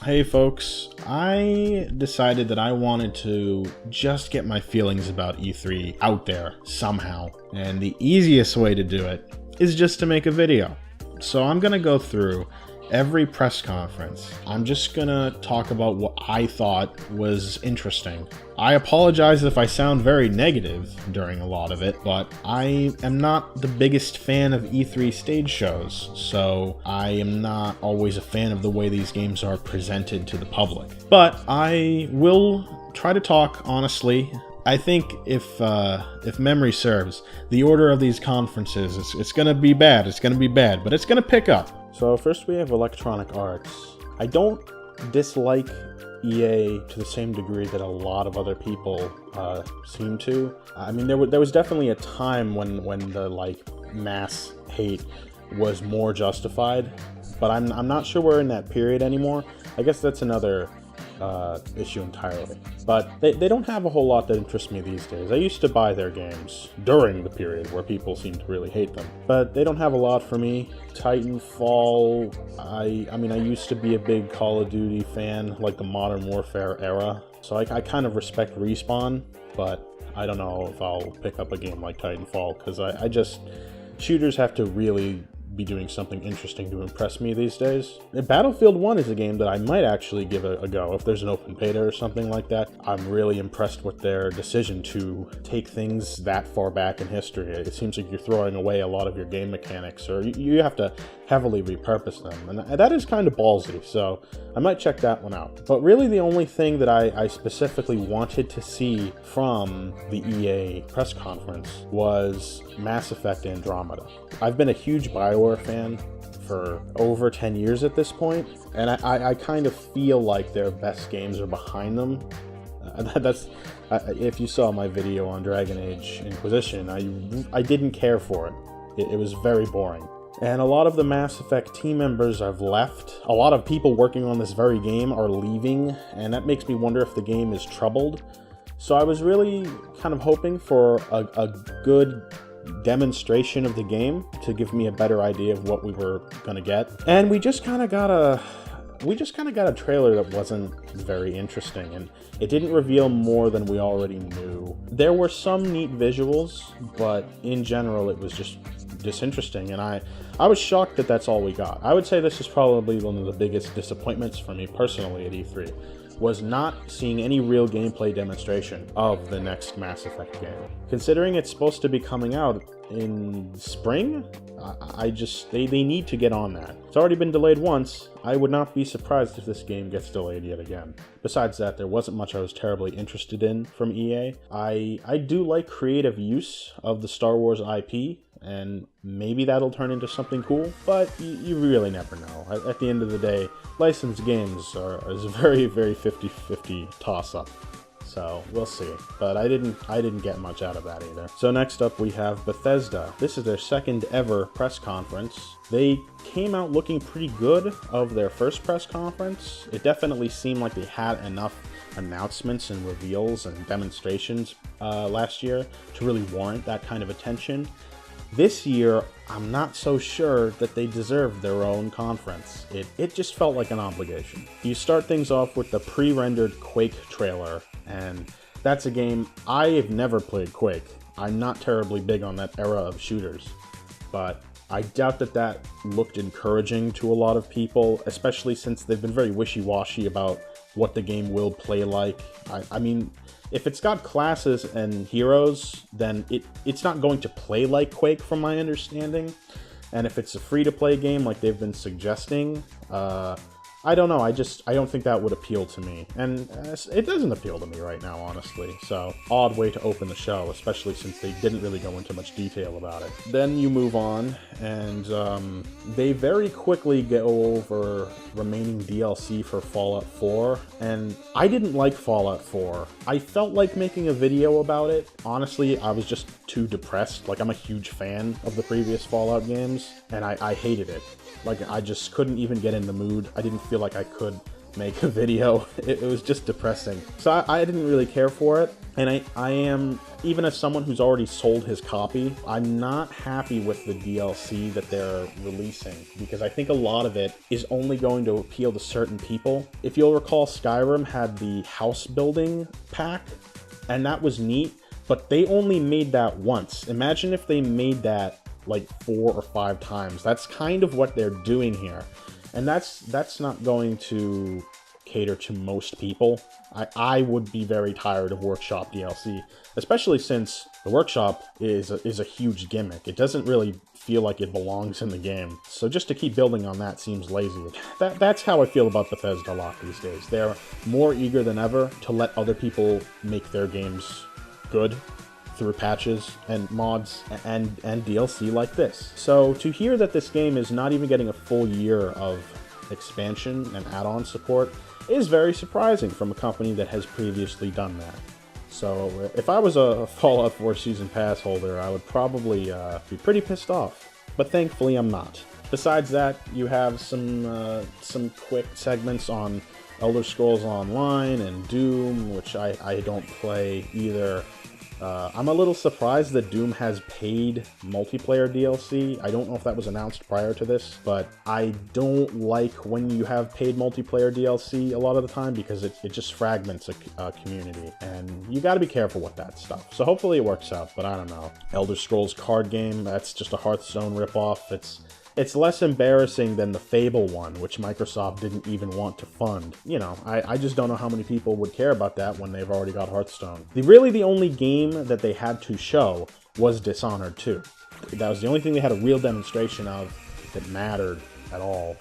Hey folks, I decided that I wanted to just get my feelings about E3 out there somehow, and the easiest way to do it is just to make a video. So I'm gonna go through every press conference. I'm just gonna talk about what I thought was interesting. I apologize if I sound very negative during a lot of it, but I am not the biggest fan of E3 stage shows, so I am not always a fan of the way these games are presented to the public. But I will try to talk honestly. I think if memory serves, the order of these conferences, it's gonna be bad, but it's gonna pick up. So first we have Electronic Arts. I don't dislike EA to the same degree that a lot of other people seem to. I mean, there was definitely a time when the mass hate was more justified, but I'm not sure we're in that period anymore. I guess that's another issue entirely. But they don't have a whole lot that interests me these days. I used to buy their games during the period where people seemed to really hate them, but they don't have a lot for me. Titanfall, I mean, I used to be a big Call of Duty fan, like the Modern Warfare era, so I kind of respect Respawn, but I don't know if I'll pick up a game like Titanfall, because I just, shooters have to really be doing something interesting to impress me these days. Battlefield 1 is a game that I might actually give a go if there's an open beta or something like that. I'm really impressed with their decision to take things that far back in history. It seems like you're throwing away a lot of your game mechanics, or you have to heavily repurpose them, and that is kind of ballsy, so I might check that one out. But really the only thing that I specifically wanted to see from the EA press conference was Mass Effect Andromeda. I've been a huge BioWare fan for over 10 years at this point, and I kind of feel like their best games are behind them. If you saw my video on Dragon Age Inquisition, I didn't care for it. It was very boring. And a lot of the Mass Effect team members have left. A lot of people working on this very game are leaving, and that makes me wonder if the game is troubled. So I was really kind of hoping for a good demonstration of the game to give me a better idea of what we were gonna get. And we just kind of got a trailer that wasn't very interesting, and it didn't reveal more than we already knew. There were some neat visuals, but in general it was just disinteresting, and I was shocked that that's all we got. I would say this is probably one of the biggest disappointments for me personally at E3, was not seeing any real gameplay demonstration of the next Mass Effect game. Considering it's supposed to be coming out in spring, they need to get on that. It's already been delayed once. I would not be surprised if this game gets delayed yet again. Besides that, there wasn't much I was terribly interested in from EA. I do like creative use of the Star Wars IP, and maybe that'll turn into something cool, but you really never know. At the end of the day, licensed games is a very, very 50-50 toss-up. So we'll see, but I didn't get much out of that either. So next up we have Bethesda. This is their second ever press conference. They came out looking pretty good of their first press conference. It definitely seemed like they had enough announcements and reveals and demonstrations last year to really warrant that kind of attention. This year, I'm not so sure that they deserve their own conference. It just felt like an obligation. You start things off with the pre-rendered Quake trailer, and that's a game I have never played. Quake. I'm not terribly big on that era of shooters, but I doubt that looked encouraging to a lot of people, especially since they've been very wishy-washy about what the game will play like. I mean, if it's got classes and heroes, then it's not going to play like Quake from my understanding. And if it's a free-to-play game like they've been suggesting, I don't know, I don't think that would appeal to me. And it doesn't appeal to me right now, honestly. So, odd way to open the show, especially since they didn't really go into much detail about it. Then you move on, and they very quickly go over remaining DLC for Fallout 4. And I didn't like Fallout 4. I felt like making a video about it. Honestly, I was just too depressed. Like, I'm a huge fan of the previous Fallout games, and I hated it. Like, I just couldn't even get in the mood. I didn't feel like I could make a video. It was just depressing. So I didn't really care for it. And I am, even as someone who's already sold his copy, I'm not happy with the DLC that they're releasing, because I think a lot of it is only going to appeal to certain people. If you'll recall, Skyrim had the house building pack, and that was neat, but they only made that once. Imagine if they made that like 4 or 5 times. That's kind of what they're doing here. And that's not going to cater to most people. I would be very tired of Workshop DLC, especially since the Workshop is a huge gimmick. It doesn't really feel like it belongs in the game. So just to keep building on that seems lazy. That's how I feel about Bethesda a lot these days. They're more eager than ever to let other people make their games good through patches and mods and DLC like this. So to hear that this game is not even getting a full year of expansion and add-on support is very surprising from a company that has previously done that. So if I was a Fallout 4 Season Pass holder, I would probably be pretty pissed off. But thankfully I'm not. Besides that, you have some quick segments on Elder Scrolls Online and Doom, which I don't play either. I'm a little surprised that Doom has paid multiplayer DLC. I don't know if that was announced prior to this, but I don't like when you have paid multiplayer DLC a lot of the time, because it just fragments a community, and you gotta be careful with that stuff. So hopefully it works out, but I don't know. Elder Scrolls card game, that's just a Hearthstone ripoff. It's less embarrassing than the Fable one, which Microsoft didn't even want to fund. You know, I just don't know how many people would care about that when they've already got Hearthstone. Really the only game that they had to show was Dishonored 2. That was the only thing they had a real demonstration of that mattered at all.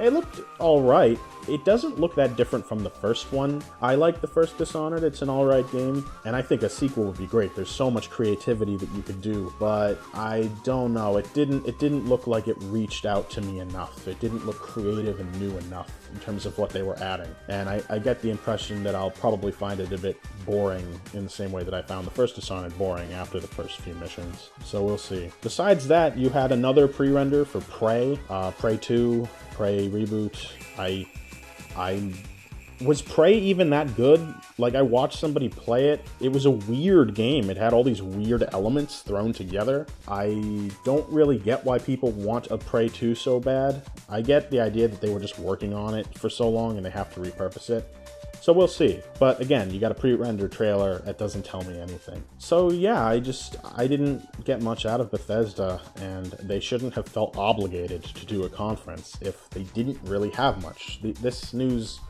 It looked alright. It doesn't look that different from the first one. I like the first Dishonored, it's an alright game, and I think a sequel would be great. There's so much creativity that you could do, but I don't know, it didn't look like it reached out to me enough. It didn't look creative and new enough in terms of what they were adding. And I get the impression that I'll probably find it a bit boring in the same way that I found the first Dishonored boring after the first few missions. So we'll see. Besides that, you had another pre-render for Prey, Prey 2, Prey Reboot. Was Prey even that good? Like, I watched somebody play it. It was a weird game. It had all these weird elements thrown together. I don't really get why people want a Prey 2 so bad. I get the idea that they were just working on it for so long and they have to repurpose it. So we'll see. But again, you got a pre-render trailer, that doesn't tell me anything. So yeah, I didn't get much out of Bethesda, and they shouldn't have felt obligated to do a conference if they didn't really have much. This news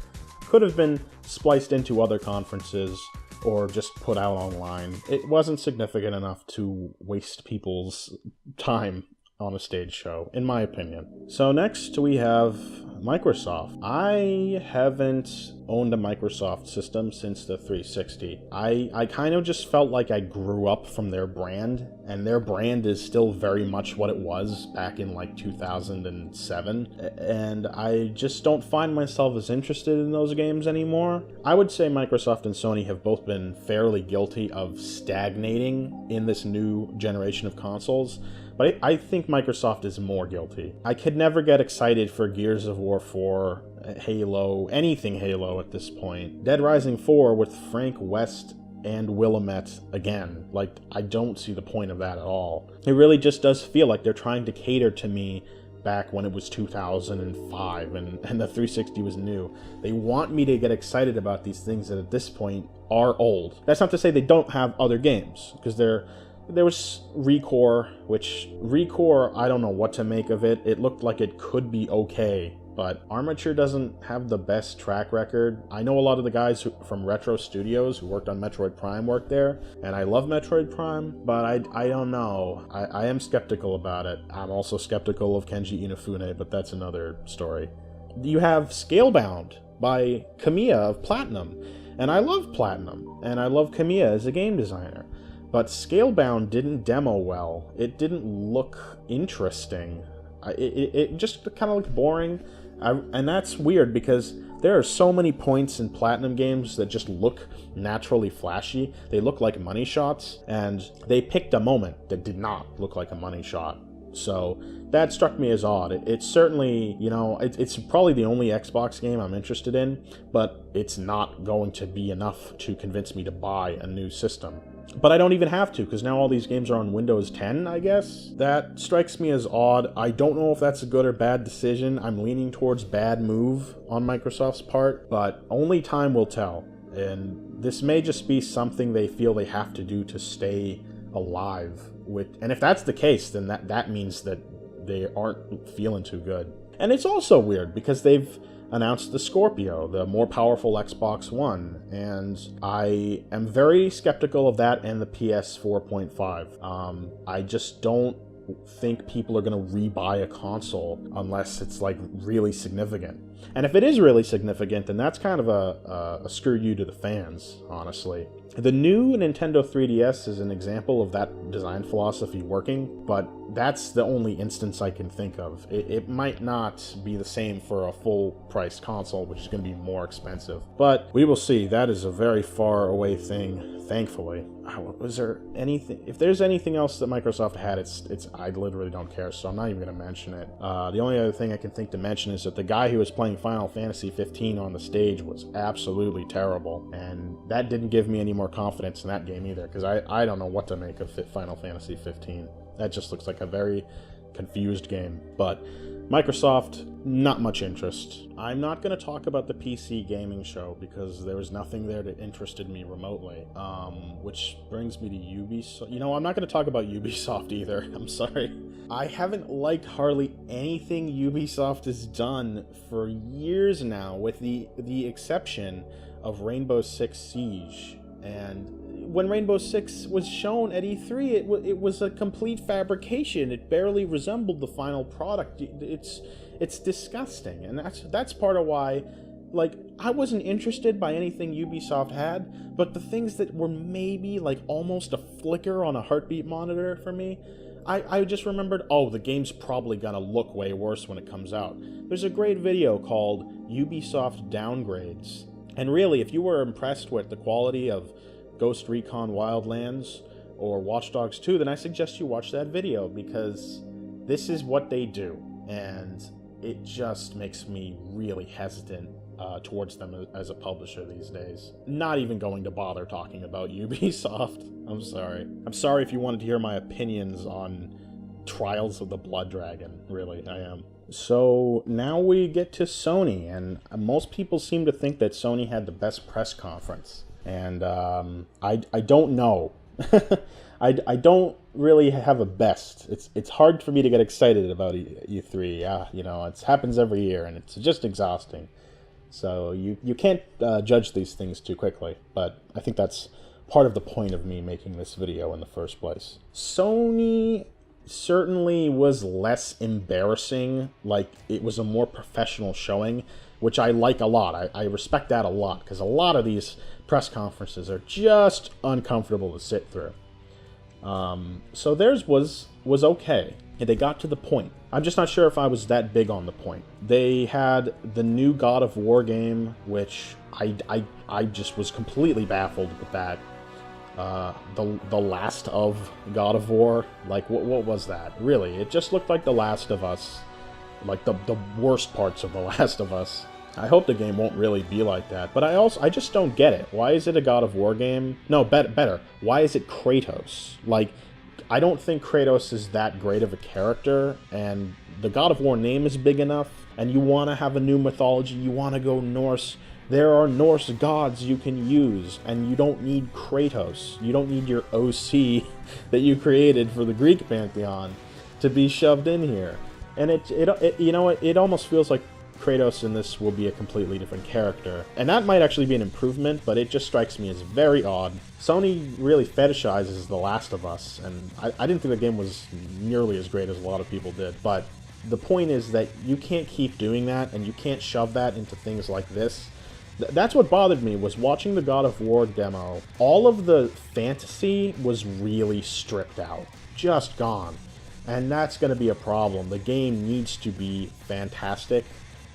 could have been spliced into other conferences or just put out online. It wasn't significant enough to waste people's time on a stage show, in my opinion. So next we have Microsoft. I haven't owned a Microsoft system since the 360. I kind of just felt like I grew up from their brand, and their brand is still very much what it was back in like 2007, and I just don't find myself as interested in those games anymore. I would say Microsoft and Sony have both been fairly guilty of stagnating in this new generation of consoles, but I think Microsoft is more guilty. I could never get excited for Gears of War 4, Halo, anything Halo at this point. Dead Rising 4 with Frank West and Willamette again. Like, I don't see the point of that at all. It really just does feel like they're trying to cater to me back when it was 2005 and the 360 was new. They want me to get excited about these things that at this point are old. That's not to say they don't have other games, because there was Recore, which Recore, I don't know what to make of it. It looked like it could be okay, but Armature doesn't have the best track record. I know a lot of the guys from Retro Studios who worked on Metroid Prime work there, and I love Metroid Prime, but I don't know. I am skeptical about it. I'm also skeptical of Kenji Inafune, but that's another story. You have Scalebound by Kamiya of Platinum, and I love Platinum, and I love Kamiya as a game designer. But Scalebound didn't demo well. It didn't look interesting. It just kind of looked boring. And that's weird, because there are so many points in Platinum games that just look naturally flashy. They look like money shots, and they picked a moment that did not look like a money shot. So that struck me as odd. It's certainly, you know, it's probably the only Xbox game I'm interested in, but it's not going to be enough to convince me to buy a new system. But I don't even have to, because now all these games are on Windows 10, I guess? That strikes me as odd. I don't know if that's a good or bad decision. I'm leaning towards bad move on Microsoft's part, but only time will tell. And this may just be something they feel they have to do to stay alive. And if that's the case, then that means that they aren't feeling too good. And it's also weird, because they've announced the Scorpio, the more powerful Xbox One, and I am very skeptical of that and the PS 4.5. I just don't think people are going to rebuy a console unless it's like really significant. And if it is really significant, then that's kind of a screw you to the fans, honestly. The new Nintendo 3DS is an example of that design philosophy working, but that's the only instance I can think of. It might not be the same for a full-price console, which is going to be more expensive. But we will see. That is a very far away thing, thankfully. Was there anything? If there's anything else that Microsoft had, it's I literally don't care, so I'm not even going to mention it. The only other thing I can think to mention is that the guy who was playing Final Fantasy 15 on the stage was absolutely terrible, and that didn't give me any more confidence in that game either, because I don't know what to make of Final Fantasy 15. That just looks like a very confused game. But Microsoft, not much interest. I'm not going to talk about the PC gaming show because there was nothing there that interested me remotely. Which brings me to Ubisoft. You know, I'm not going to talk about Ubisoft either. I'm sorry. I haven't liked hardly anything Ubisoft has done for years now, with the exception of Rainbow Six Siege. And when Rainbow Six was shown at E3, it was a complete fabrication. It barely resembled the final product. It's disgusting, and that's part of why, like, I wasn't interested by anything Ubisoft had, but the things that were maybe like almost a flicker on a heartbeat monitor for me, I just remembered, oh, the game's probably gonna look way worse when it comes out. There's a great video called Ubisoft Downgrades, and really, if you were impressed with the quality of Ghost Recon Wildlands or Watch Dogs 2, then I suggest you watch that video, because this is what they do, and it just makes me really hesitant towards them as a publisher these days. Not even going to bother talking about Ubisoft. I'm sorry. I'm sorry if you wanted to hear my opinions on Trials of the Blood Dragon. Really, I am. So now we get to Sony, and most people seem to think that Sony had the best press conference. And I don't know. I don't really have a best. It's hard for me to get excited about E3. You know, it happens every year, and it's just exhausting. So you can't judge these things too quickly. But I think that's part of the point of me making this video in the first place. Sony certainly was less embarrassing. Like, it was a more professional showing, which I like a lot. I respect that a lot, because a lot of these press conferences are just uncomfortable to sit through. So theirs was okay, and they got to the point. I'm just not sure if I was that big on the point. They had the new God of War game, which I just was completely baffled with that. The Last of God of War, like what was that? Really, it just looked like The Last of Us, like the worst parts of The Last of Us. I hope the game won't really be like that, but I just don't get it. Why is it a God of War game? No, better. Why is it Kratos? Like, I don't think Kratos is that great of a character, and the God of War name is big enough, and you want to have a new mythology, you want to go Norse. There are Norse gods you can use, and you don't need Kratos. You don't need your OC that you created for the Greek pantheon to be shoved in here. And it almost feels like Kratos in this will be a completely different character. And that might actually be an improvement, but it just strikes me as very odd. Sony really fetishizes The Last of Us, and I didn't think the game was nearly as great as a lot of people did. But the point is that you can't keep doing that, and you can't shove that into things like this. That's what bothered me, was watching the God of War demo. All of the fantasy was really stripped out. Just gone. And that's going to be a problem. The game needs to be fantastic,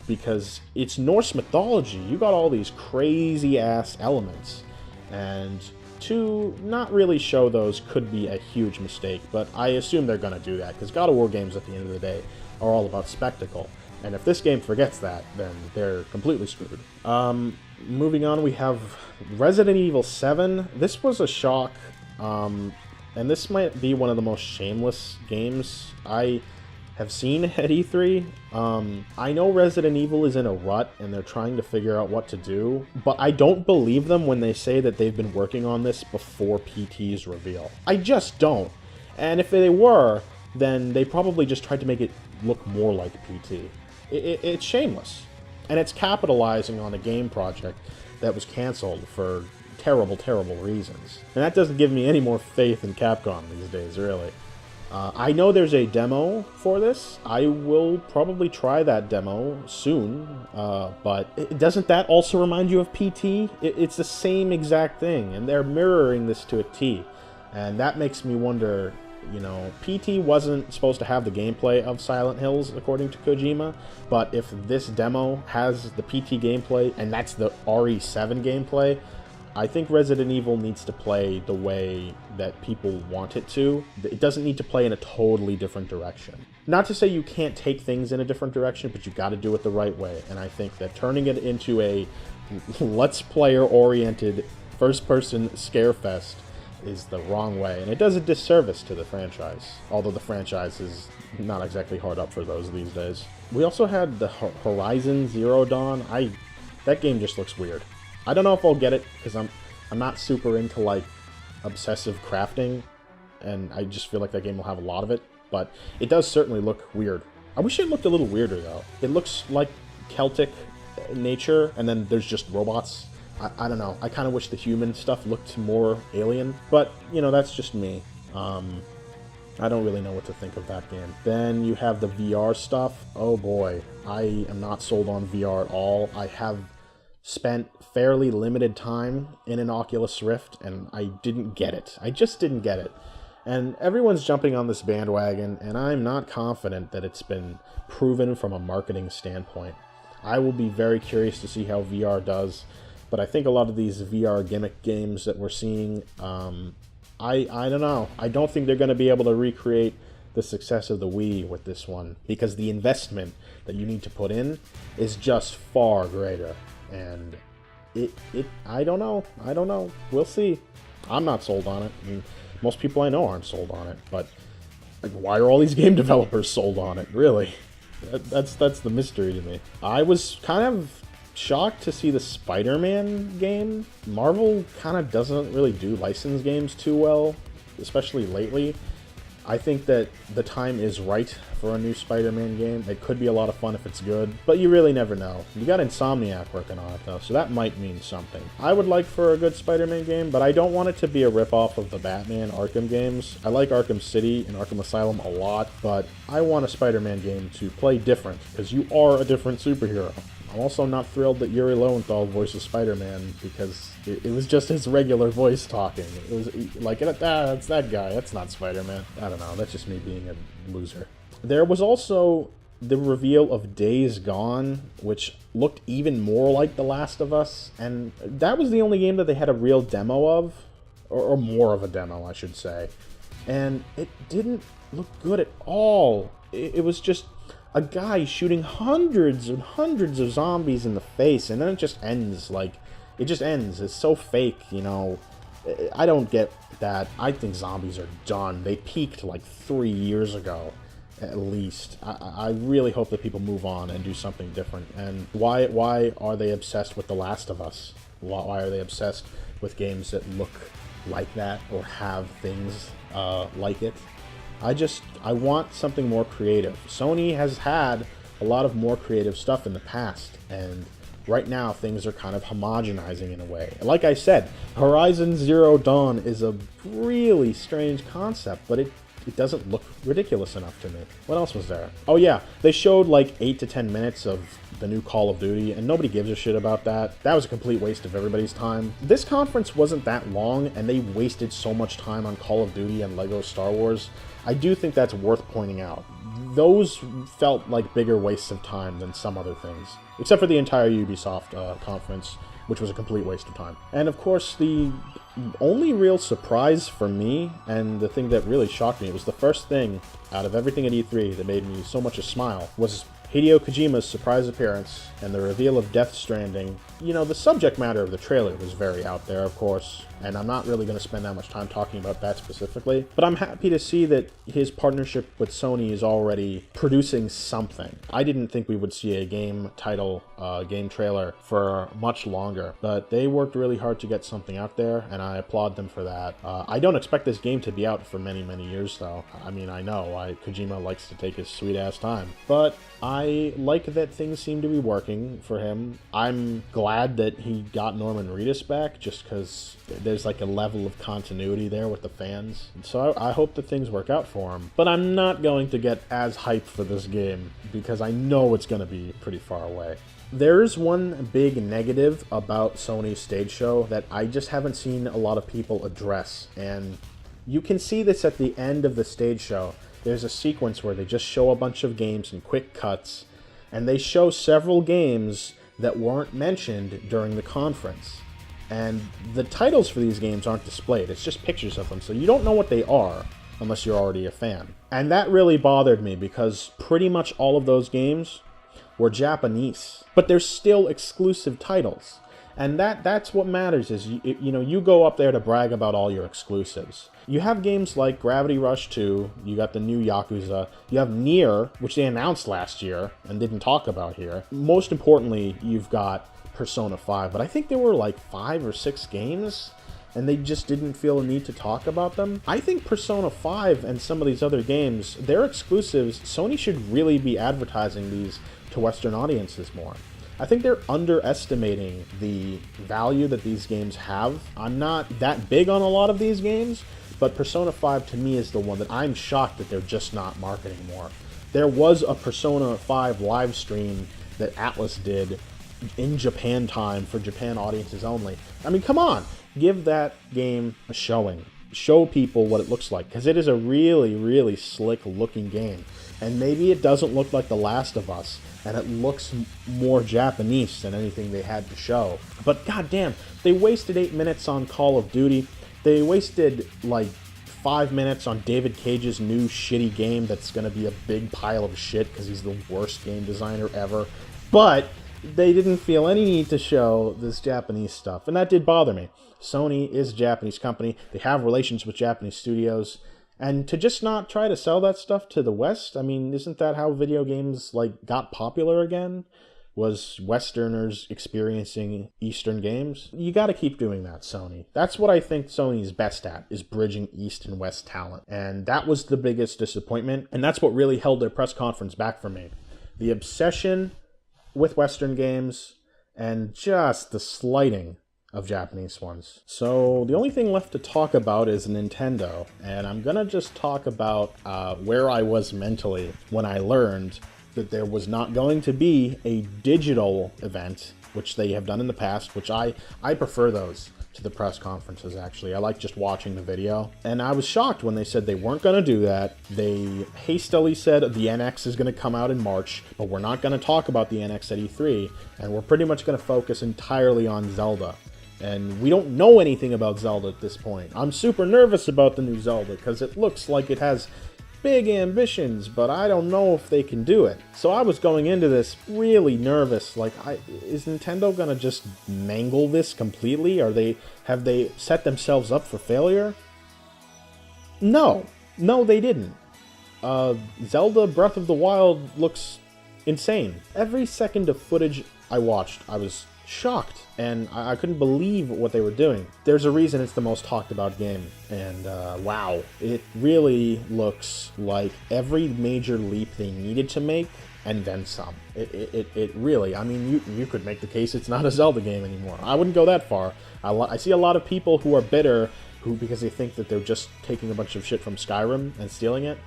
because it's Norse mythology. You got all these crazy-ass elements. And to not really show those could be a huge mistake, but I assume they're going to do that, because God of War games at the end of the day are all about spectacle. And if this game forgets that, then they're completely screwed. Moving on, we have Resident Evil 7. This was a shock, and this might be one of the most shameless games I have seen at E3. I know Resident Evil is in a rut and they're trying to figure out what to do, but I don't believe them when they say that they've been working on this before PT's reveal. I just don't. And if they were, then they probably just tried to make it look more like PT. It's shameless. And it's capitalizing on a game project that was canceled for terrible, terrible reasons. And that doesn't give me any more faith in Capcom these days, really. I know there's a demo for this. I will probably try that demo soon, but doesn't that also remind you of PT? It's the same exact thing, and they're mirroring this to a T. And that makes me wonder, you know, PT wasn't supposed to have the gameplay of Silent Hills, according to Kojima, but if this demo has the PT gameplay, and that's the RE7 gameplay, I think Resident Evil needs to play the way that people want it to. It doesn't need to play in a totally different direction. Not to say you can't take things in a different direction, but you got to do it the right way. And I think that turning it into a Let's Player-oriented first-person scarefest is the wrong way. And it does a disservice to the franchise, although the franchise is not exactly hard up for those these days. We also had the Horizon Zero Dawn. That game just looks weird. I don't know if I'll get it, because I'm not super into, like, obsessive crafting, and I just feel like that game will have a lot of it, but it does certainly look weird. I wish it looked a little weirder, though. It looks like Celtic nature, and then there's just robots. I don't know. I kind of wish the human stuff looked more alien, but, you know, that's just me. I don't really know what to think of that game. Then you have the VR stuff. Oh boy, I am not sold on VR at all. I have spent fairly limited time in an Oculus Rift, and I didn't get it. I just didn't get it. And everyone's jumping on this bandwagon, and I'm not confident that it's been proven from a marketing standpoint. I will be very curious to see how VR does, but I think a lot of these VR gimmick games that we're seeing, I don't know. I don't think they're going to be able to recreate the success of the Wii with this one, because the investment that you need to put in is just far greater. And I don't know. We'll see. I'm not sold on it. I mean, most people I know aren't sold on it, but like, why are all these game developers sold on it, really? That's the mystery to me. I was kind of shocked to see the Spider-Man game. Marvel kind of doesn't really do licensed games too well, especially lately. I think that the time is right for a new Spider-Man game. It could be a lot of fun if it's good, but you really never know. You got Insomniac working on it, though, so that might mean something. I would like for a good Spider-Man game, but I don't want it to be a ripoff of the Batman Arkham games. I like Arkham City and Arkham Asylum a lot, but I want a Spider-Man game to play different, because you are a different superhero. I'm also not thrilled that Yuri Lowenthal voices Spider-Man, because it was just his regular voice talking. It was like, that's that guy, that's not Spider-Man. I don't know, that's just me being a loser. There was also the reveal of Days Gone, which looked even more like The Last of Us, and that was the only game that they had a real demo of, or more of a demo, I should say. And it didn't look good at all. It was just a guy shooting hundreds and hundreds of zombies in the face, and then it just ends. It just ends. It's so fake, you know. I don't get that. I think zombies are done. They peaked like 3 years ago, at least. I really hope that people move on and do something different. And why are they obsessed with The Last of Us? Why are they obsessed with games that look like that or have things like it? I want something more creative. Sony has had a lot of more creative stuff in the past, and right now things are kind of homogenizing in a way. Like I said, Horizon Zero Dawn is a really strange concept, but it doesn't look ridiculous enough to me. What else was there? Oh yeah, they showed like 8 to 10 minutes of the new Call of Duty, and nobody gives a shit about that. That was a complete waste of everybody's time. This conference wasn't that long, and they wasted so much time on Call of Duty and Lego Star Wars. I do think that's worth pointing out. those felt like bigger wastes of time than some other things. Except for the entire Ubisoft conference, which was a complete waste of time. And of course, the only real surprise for me, and the thing that really shocked me, it was the first thing out of everything at E3 that made me so much a smile, was Hideo Kojima's surprise appearance and the reveal of Death Stranding. You know, the subject matter of the trailer was very out there, of course, and I'm not really going to spend that much time talking about that specifically, but I'm happy to see that his partnership with Sony is already producing something. I didn't think we would see a game title, game trailer for much longer, but they worked really hard to get something out there, and I applaud them for that. I don't expect this game to be out for many, many years, though. I mean, I know Kojima likes to take his sweet-ass time, but I like that things seem to be working for him. I'm glad that he got Norman Reedus back, just because there's like a level of continuity there with the fans. So I hope that things work out for him. But I'm not going to get as hyped for this game, because I know it's going to be pretty far away. There's one big negative about Sony's stage show that I just haven't seen a lot of people address, and you can see this at the end of the stage show. There's a sequence where they just show a bunch of games in quick cuts, and they show several games that weren't mentioned during the conference. And the titles for these games aren't displayed, it's just pictures of them, so you don't know what they are unless you're already a fan. And that really bothered me, because pretty much all of those games were Japanese, but they're still exclusive titles. And that's what matters, is you go up there to brag about all your exclusives. You have games like Gravity Rush 2, you got the new Yakuza, you have Nier, which they announced last year and didn't talk about here. Most importantly, you've got Persona 5, but I think there were like 5 or 6 games, and they just didn't feel a need to talk about them. I think Persona 5 and some of these other games, they're exclusives. Sony should really be advertising these to Western audiences more. I think they're underestimating the value that these games have. I'm not that big on a lot of these games, but Persona 5 to me is the one that I'm shocked that they're just not marketing more. There was a Persona 5 live stream that Atlas did in Japan time for Japan audiences only. I mean, come on, give that game a showing. Show people what it looks like, because it is a really, really slick looking game. And maybe it doesn't look like The Last of Us, and it looks more Japanese than anything they had to show. But goddamn, they wasted 8 minutes on Call of Duty. They wasted like 5 minutes on David Cage's new shitty game that's going to be a big pile of shit because he's the worst game designer ever. But they didn't feel any need to show this Japanese stuff, and that did bother me. Sony is a Japanese company. They have relations with Japanese studios. And to just not try to sell that stuff to the West, I mean, isn't that how video games, like, got popular again? Was Westerners experiencing Eastern games? You gotta keep doing that, Sony. That's what I think Sony's best at, is bridging East and West talent. And that was the biggest disappointment, and that's what really held their press conference back for me. The obsession with Western games, and just the slighting of Japanese ones. So the only thing left to talk about is Nintendo, and I'm gonna just talk about where I was mentally when I learned that there was not going to be a digital event, which they have done in the past, which I prefer those to the press conferences, actually. I like just watching the video. And I was shocked when they said they weren't going to do that. They hastily said the NX is going to come out in March, but we're not going to talk about the NX at E3, and we're pretty much going to focus entirely on Zelda. And we don't know anything about Zelda at this point. I'm super nervous about the new Zelda, because it looks like it has big ambitions, but I don't know if they can do it. So I was going into this really nervous, like, is Nintendo gonna just mangle this completely? Have they set themselves up for failure? No, they didn't. Zelda Breath of the Wild looks insane. Every second of footage I watched, I was shocked, and I couldn't believe what they were doing. There's a reason it's the most talked about game, and wow, it really looks like every major leap they needed to make, and then some. It really, I mean, you could make the case it's not a Zelda game anymore. I wouldn't go that far. I see a lot of people who are bitter, because they think that they're just taking a bunch of shit from Skyrim and stealing it.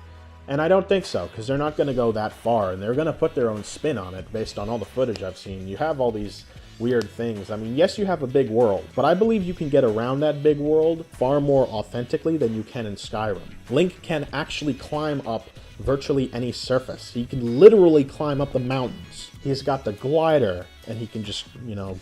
And I don't think so, because they're not going to go that far, and they're going to put their own spin on it based on all the footage I've seen. You have all these weird things. I mean, yes, you have a big world, but I believe you can get around that big world far more authentically than you can in Skyrim. Link can actually climb up virtually any surface. He can literally climb up the mountains. He's got the glider, and he can just,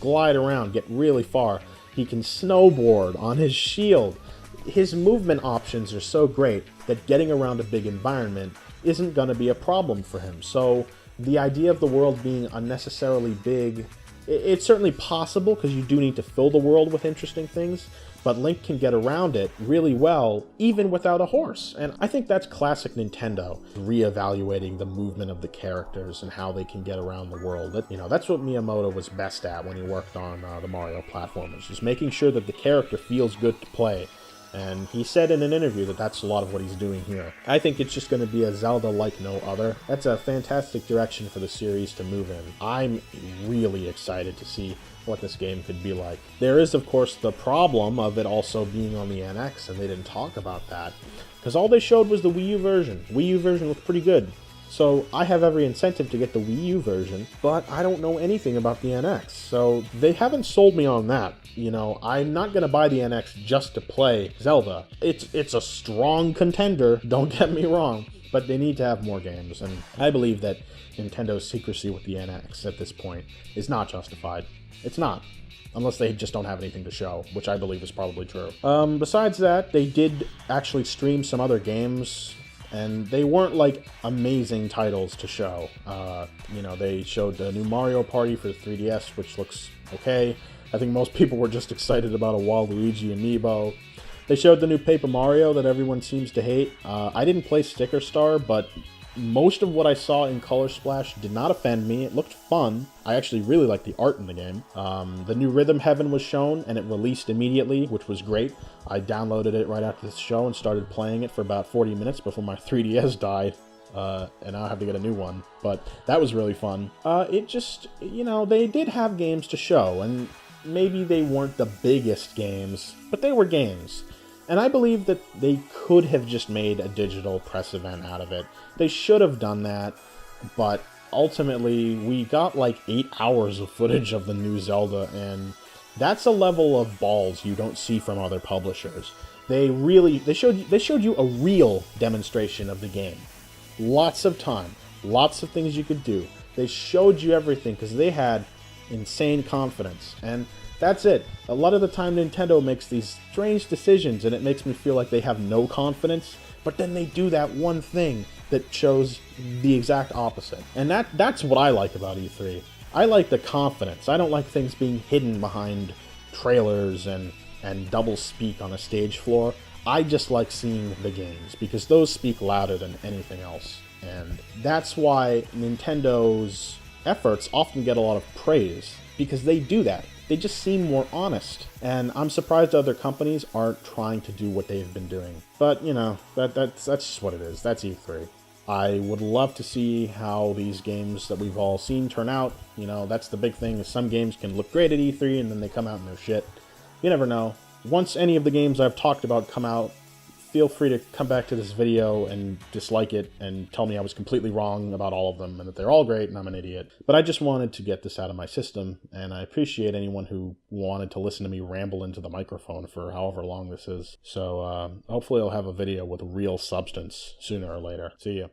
glide around, get really far. He can snowboard on his shield. His movement options are so great that getting around a big environment isn't going to be a problem for him. So the idea of the world being unnecessarily big, it's certainly possible because you do need to fill the world with interesting things, but Link can get around it really well even without a horse. And I think that's classic Nintendo, reevaluating the movement of the characters and how they can get around the world. That's what Miyamoto was best at when he worked on the Mario platformers, just making sure that the character feels good to play. And he said in an interview that that's a lot of what he's doing here. I think it's just going to be a Zelda like no other. That's a fantastic direction for the series to move in. I'm really excited to see what this game could be like. There is, of course, the problem of it also being on the NX, and they didn't talk about that, because all they showed was the Wii U version. Wii U version looked pretty good. So I have every incentive to get the Wii U version, but I don't know anything about the NX, so they haven't sold me on that. I'm not going to buy the NX just to play Zelda. It's a strong contender, don't get me wrong, but they need to have more games, and I believe that Nintendo's secrecy with the NX at this point is not justified. It's not. Unless they just don't have anything to show, which I believe is probably true. Besides that, they did actually stream some other games, and they weren't like amazing titles to show. They showed the new Mario Party for the 3DS, which looks okay. I think most people were just excited about a Waluigi amiibo. They showed the new Paper Mario that everyone seems to hate. I didn't play Sticker Star, but most of what I saw in Color Splash did not offend me. It looked fun. I actually really liked the art in the game. The new Rhythm Heaven was shown, and it released immediately, which was great. I downloaded it right after the show and started playing it for about 40 minutes before my 3DS died. And I'll have to get a new one. But that was really fun. They did have games to show, and maybe they weren't the biggest games, but they were games. And I believe that they could have just made a digital press event out of it. They should have done that, but ultimately we got like 8 hours of footage of the new Zelda, and that's a level of balls you don't see from other publishers. They showed you a real demonstration of the game. Lots of time, lots of things you could do. They showed you everything because they had insane confidence, and that's it. A lot of the time Nintendo makes these strange decisions and it makes me feel like they have no confidence, but then they do that one thing that shows the exact opposite. And that's what I like about E3. I like the confidence. I don't like things being hidden behind trailers and double speak on a stage floor. I just like seeing the games because those speak louder than anything else. And that's why Nintendo's efforts often get a lot of praise, because they do that. They just seem more honest. And I'm surprised other companies aren't trying to do what they've been doing. But, that's just what it is. That's E3. I would love to see how these games that we've all seen turn out. That's the big thing, is some games can look great at E3 and then they come out and they're shit. You never know. Once any of the games I've talked about come out, feel free to come back to this video and dislike it and tell me I was completely wrong about all of them and that they're all great and I'm an idiot. But I just wanted to get this out of my system, and I appreciate anyone who wanted to listen to me ramble into the microphone for however long this is. So hopefully I'll have a video with real substance sooner or later. See ya.